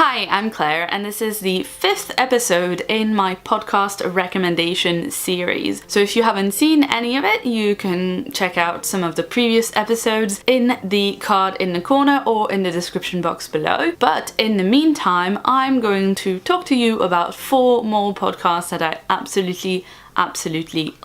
Hi, I'm Claire, and this is the 5th episode in my podcast recommendation series. So if you haven't seen any of it, you can check out some of the previous episodes in the card in the corner or in the description box below. But in the meantime, I'm going to talk to you about 4 more podcasts that I absolutely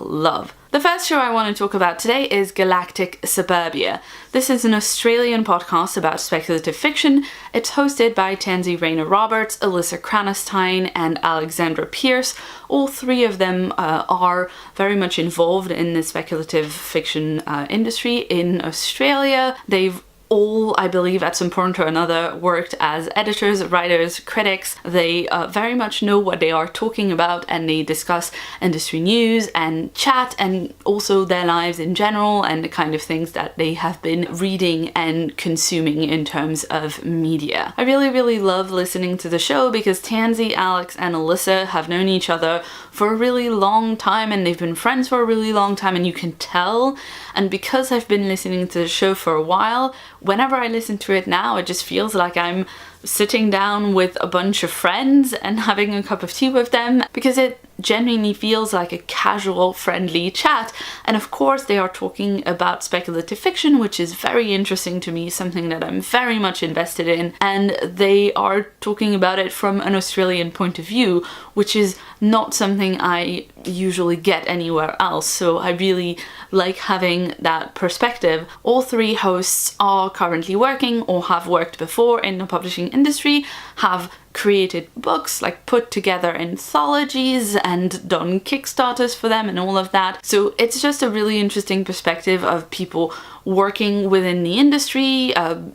love. The first show I want to talk about today is Galactic Suburbia. This is an Australian podcast about speculative fiction. It's hosted by Tansy Rayner-Roberts, Alyssa Cranastine, and Alexandra Pierce. All 3 of them are very much involved in the speculative fiction industry in Australia. They've all, I believe, at some point or another, worked as editors, writers, critics. They very much know what they are talking about, and they discuss industry news and chat, and also their lives in general, and the kind of things that they have been reading and consuming in terms of media. I really love listening to the show because Tansy, Alex, and Alyssa have known each other for a really long time, and they've been friends for a really long time, and you can tell. And because I've been listening to the show for a while, whenever I listen to it now, it just feels like I'm sitting down with a bunch of friends and having a cup of tea with them, because it genuinely feels like a casual, friendly chat. And of course they are talking about speculative fiction, which is very interesting to me, something that I'm very much invested in, and they are talking about it from an Australian point of view, which is not something I usually get anywhere else, so I really like having that perspective. All 3 hosts are currently working or have worked before in the publishing industry, have created books, like put together anthologies and done Kickstarters for them and all of that. So it's just a really interesting perspective of people working within the industry,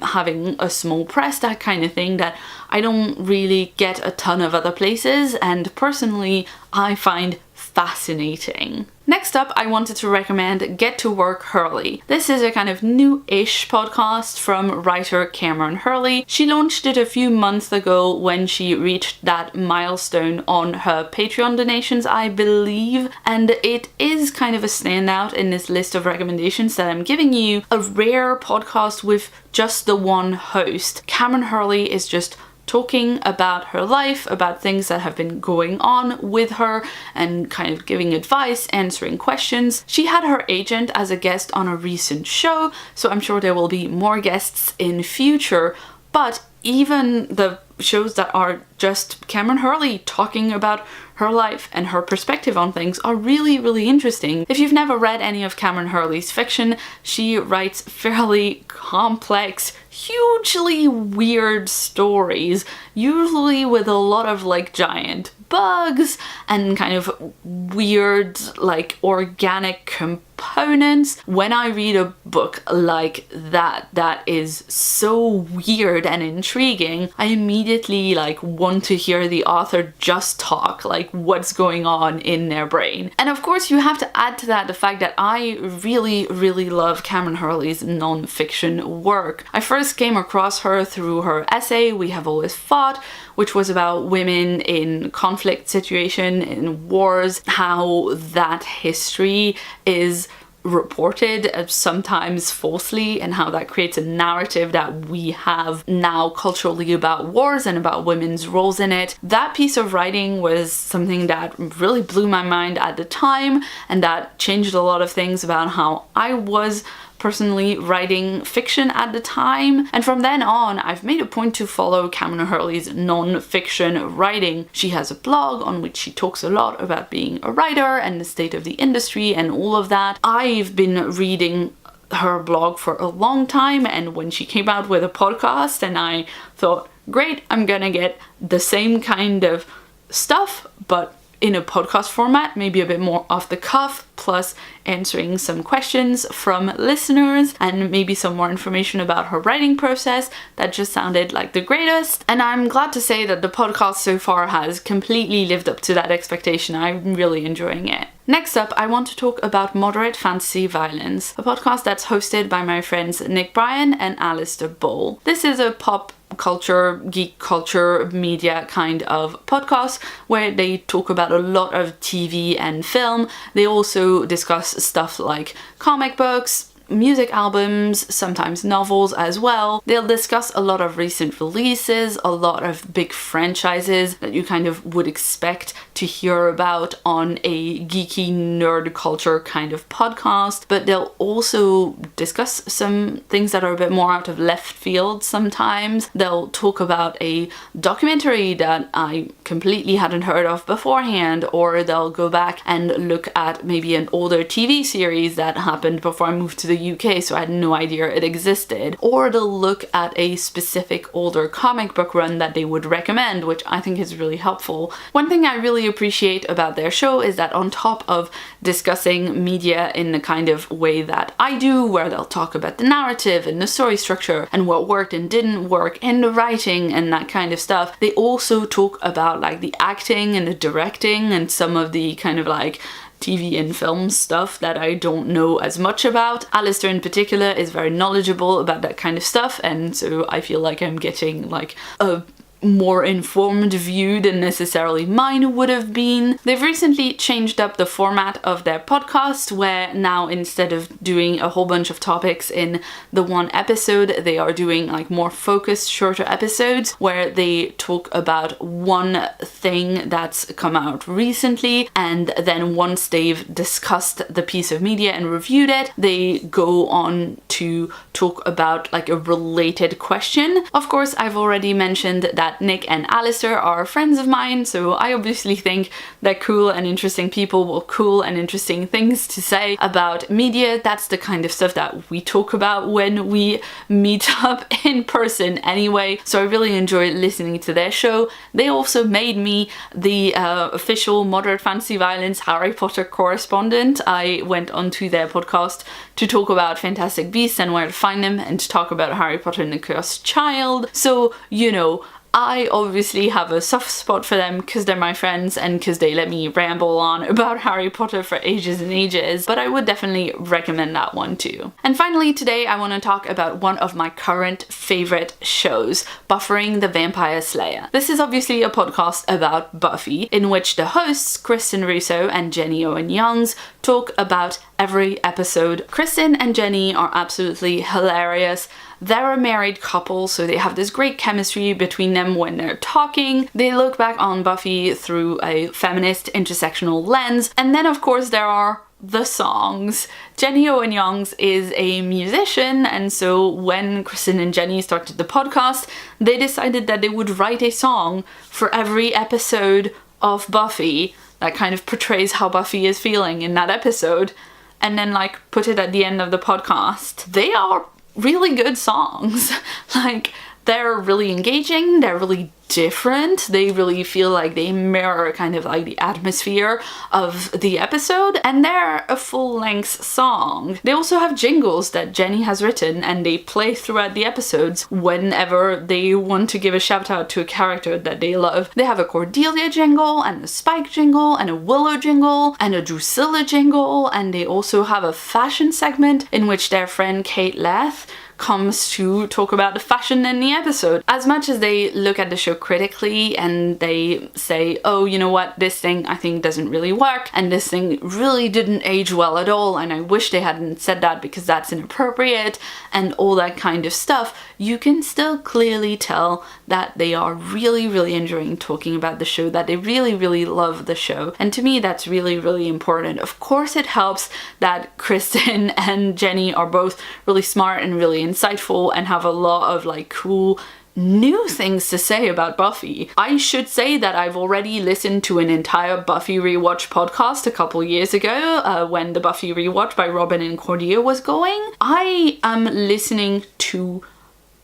having a small press, that kind of thing that I don't really get a ton of other places, and personally I find fascinating. Next up, I wanted to recommend Get to Work Hurley. This is a kind of new-ish podcast from writer Cameron Hurley. She launched it a few months ago when she reached that milestone on her Patreon donations, I believe, and it is kind of a standout in this list of recommendations that I'm giving you. A rare podcast with just the one host. Cameron Hurley is just talking about her life, about things that have been going on with her, and kind of giving advice, answering questions. She had her agent as a guest on a recent show, so I'm sure there will be more guests in future, but even the shows that are just Cameron Hurley talking about her life and her perspective on things are really interesting. If you've never read any of Cameron Hurley's fiction, she writes fairly complex, hugely weird stories, usually with a lot of like giant bugs and kind of weird like organic components. When I read a book like that is so weird and intriguing, I immediately like want to hear the author just talk, like what's going on in their brain. And of course you have to add to that the fact that I really love Cameron Hurley's non-fiction work. I first came across her through her essay We Have Always Fought, which was about women in conflict situation, in wars, how that history is reported sometimes falsely, and how that creates a narrative that we have now culturally about wars and about women's roles in it. That piece of writing was something that really blew my mind at the time, and that changed a lot of things about how I was personally writing fiction at the time. And from then on, I've made a point to follow Cameron Hurley's non-fiction writing. She has a blog on which she talks a lot about being a writer and the state of the industry and all of that. I've been reading her blog for a long time, and when she came out with a podcast, and I thought, great, I'm gonna get the same kind of stuff, but in a podcast format, maybe a bit more off the cuff, plus answering some questions from listeners and maybe some more information about her writing process. That just sounded like the greatest, and I'm glad to say that the podcast so far has completely lived up to that expectation. I'm really enjoying it. Next up, I want to talk about Moderate Fantasy Violence, a podcast that's hosted by my friends Nick Bryan and Alistair Ball. This is a pop culture, geek culture, media kind of podcast where they talk about a lot of TV and film. They also discuss stuff like comic books, music albums, sometimes novels as well. They'll discuss a lot of recent releases, a lot of big franchises that you kind of would expect to hear about on a geeky nerd culture kind of podcast, but they'll also discuss some things that are a bit more out of left field sometimes. They'll talk about a documentary that I completely hadn't heard of beforehand, or they'll go back and look at maybe an older TV series that happened before I moved to the UK, so I had no idea it existed, or they'll look at a specific older comic book run that they would recommend, which I think is really helpful. One thing I really appreciate about their show is that on top of discussing media in the kind of way that I do, where they'll talk about the narrative and the story structure and what worked and didn't work in the writing and that kind of stuff, they also talk about like the acting and the directing and some of the kind of like TV and film stuff that I don't know as much about. Alistair in particular is very knowledgeable about that kind of stuff, and so I feel like I'm getting like a more informed view than necessarily mine would have been. They've recently changed up the format of their podcast, where now instead of doing a whole bunch of topics in the one episode, they are doing like more focused, shorter episodes where they talk about one thing that's come out recently, and then once they've discussed the piece of media and reviewed it, they go on to talk about like a related question. Of course, I've already mentioned that Nick and Alistair are friends of mine, so I obviously think they're cool and interesting people with cool and interesting things to say about media. That's the kind of stuff that we talk about when we meet up in person anyway, so I really enjoy listening to their show. They also made me the official Moderate Fantasy Violence Harry Potter correspondent. I went onto their podcast to talk about Fantastic Beasts and where to find them, and to talk about Harry Potter and the Cursed Child. So, you know, I obviously have a soft spot for them because they're my friends and because they let me ramble on about Harry Potter for ages and ages, but I would definitely recommend that one too. And finally, today I want to talk about one of my current favorite shows, Buffering the Vampire Slayer. This is obviously a podcast about Buffy, in which the hosts, Kristen Russo and Jenny Owen Youngs, talk about every episode. Kristen and Jenny are absolutely hilarious. They're a married couple, so they have this great chemistry between them when they're talking. They look back on Buffy through a feminist intersectional lens. And then of course there are the songs. Jenny Owen Youngs is a musician, and so when Kristen and Jenny started the podcast, they decided that they would write a song for every episode of Buffy that kind of portrays how Buffy is feeling in that episode, and then like put it at the end of the podcast. They are really good songs. Like, they're really engaging, they're really different, they really feel like they mirror kind of like the atmosphere of the episode, and they're a full-length song. They also have jingles that Jenny has written, and they play throughout the episodes whenever they want to give a shout out to a character that they love. They have a Cordelia jingle, and a Spike jingle, and a Willow jingle, and a Drusilla jingle, and they also have a fashion segment in which their friend Kate Leth comes to talk about the fashion in the episode. As much as they look at the show critically and they say, oh, you know what, this thing I think doesn't really work, and this thing really didn't age well at all, and I wish they hadn't said that because that's inappropriate, and all that kind of stuff, you can still clearly tell that they are really, really enjoying talking about the show, that they really, really love the show. And to me, that's really, really important. Of course, it helps that Kristen and Jenny are both really smart and really insightful and have a lot of like cool new things to say about Buffy. I should say that I've already listened to an entire Buffy rewatch podcast a couple years ago when the Buffy rewatch by Robin and Cordelia was going. I am listening to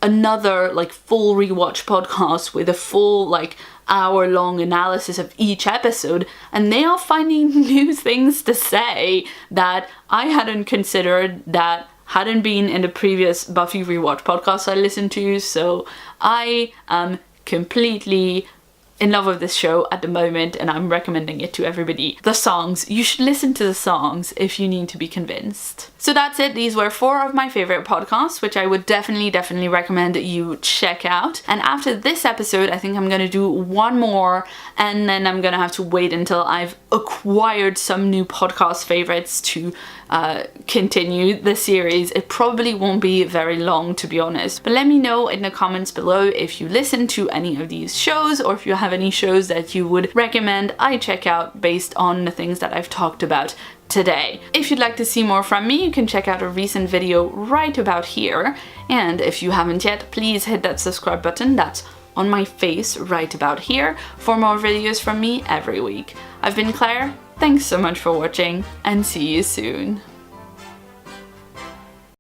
another like full rewatch podcast with a full like hour-long analysis of each episode, and they are finding new things to say that I hadn't considered, that hadn't been in the previous Buffy rewatch podcast I listened to, so I am completely in love with this show at the moment, and I'm recommending it to everybody. The songs, you should listen to the songs if you need to be convinced. So that's it. These were 4 of my favorite podcasts, which I would definitely recommend you check out. And after this episode, I think I'm gonna do one more, and then I'm gonna have to wait until I've acquired some new podcast favorites to continue the series. It probably won't be very long, to be honest, but let me know in the comments below if you listen to any of these shows, or if you have any shows that you would recommend I check out based on the things that I've talked about today. If you'd like to see more from me, you can check out a recent video right about here, and if you haven't yet, please hit that subscribe button that's on my face right about here for more videos from me every week. I've been Claire, thanks so much for watching, and see you soon.